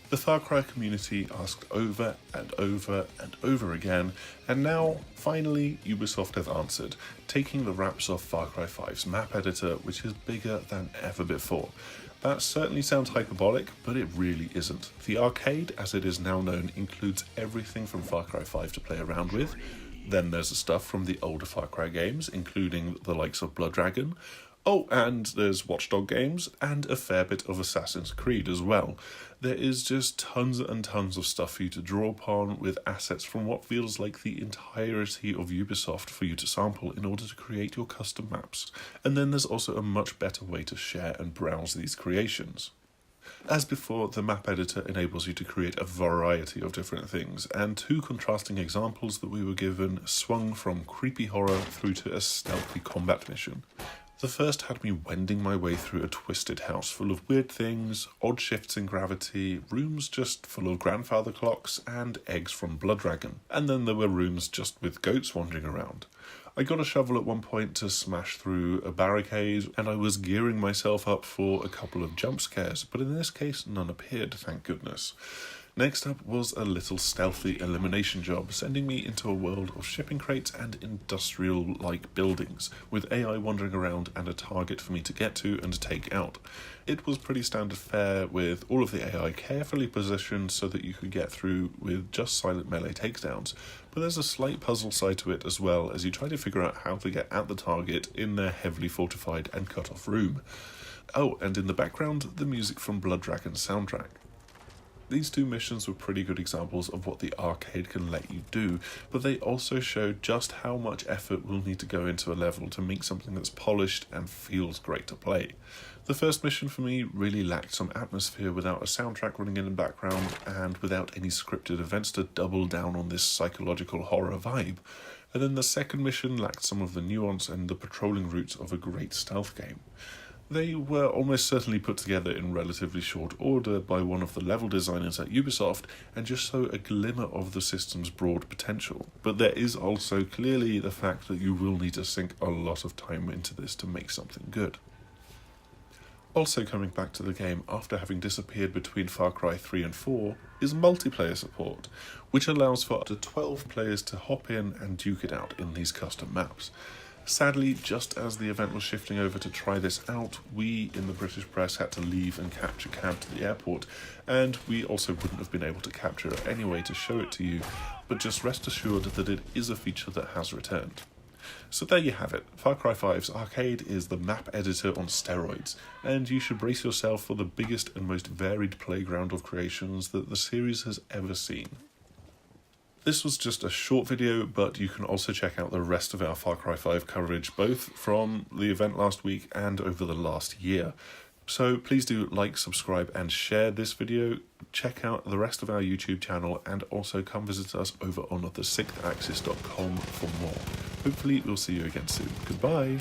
The Far Cry community asked over and over and over again, and now, finally, Ubisoft have answered, taking the wraps off Far Cry 5's map editor, which is bigger than ever before. That certainly sounds hyperbolic, but it really isn't. The arcade, as it is now known, includes everything from Far Cry 5 to play around with. Then there's the stuff from the older Far Cry games, including the likes of Blood Dragon. Oh, and there's Watch Dogs games, and a fair bit of Assassin's Creed as well. There is just tons and tons of stuff for you to draw upon, with assets from what feels like the entirety of Ubisoft for you to sample in order to create your custom maps. And then there's also a much better way to share and browse these creations. As before, the map editor enables you to create a variety of different things, and two contrasting examples that we were given swung from creepy horror through to a stealthy combat mission. The first had me wending my way through a twisted house full of weird things, odd shifts in gravity, rooms just full of grandfather clocks, and eggs from Blood Dragon. And then there were rooms just with goats wandering around. I got a shovel at one point to smash through a barricade, and I was gearing myself up for a couple of jump scares, but in this case none appeared, thank goodness. Next up was a little stealthy elimination job, sending me into a world of shipping crates and industrial-like buildings, with AI wandering around and a target for me to get to and take out. It was pretty standard fare, with all of the AI carefully positioned so that you could get through with just silent melee takedowns, but there's a slight puzzle side to it as well, as you try to figure out how to get at the target in their heavily fortified and cut-off room. Oh, and in the background, the music from Blood Dragon's soundtrack. These two missions were pretty good examples of what the arcade can let you do, but they also showed just how much effort will need to go into a level to make something that's polished and feels great to play. The first mission for me really lacked some atmosphere without a soundtrack running in the background and without any scripted events to double down on this psychological horror vibe. And then the second mission lacked some of the nuance and the patrolling routes of a great stealth game. They were almost certainly put together in relatively short order by one of the level designers at Ubisoft and just show a glimmer of the system's broad potential. But there is also clearly the fact that you will need to sink a lot of time into this to make something good. Also coming back to the game after having disappeared between Far Cry 3 and 4 is multiplayer support, which allows for up to 12 players to hop in and duke it out in these custom maps. Sadly, just as the event was shifting over to try this out, we in the British press had to leave and catch a cab to the airport, and we also wouldn't have been able to capture it anyway to show it to you, but just rest assured that it is a feature that has returned. So there you have it, Far Cry 5's arcade is the map editor on steroids, and you should brace yourself for the biggest and most varied playground of creations that the series has ever seen. This was just a short video, but you can also check out the rest of our Far Cry 5 coverage, both from the event last week and over the last year. So please do like, subscribe and share this video, check out the rest of our YouTube channel, and also come visit us over on thesixthaxis.com for more. Hopefully we'll see you again soon. Goodbye!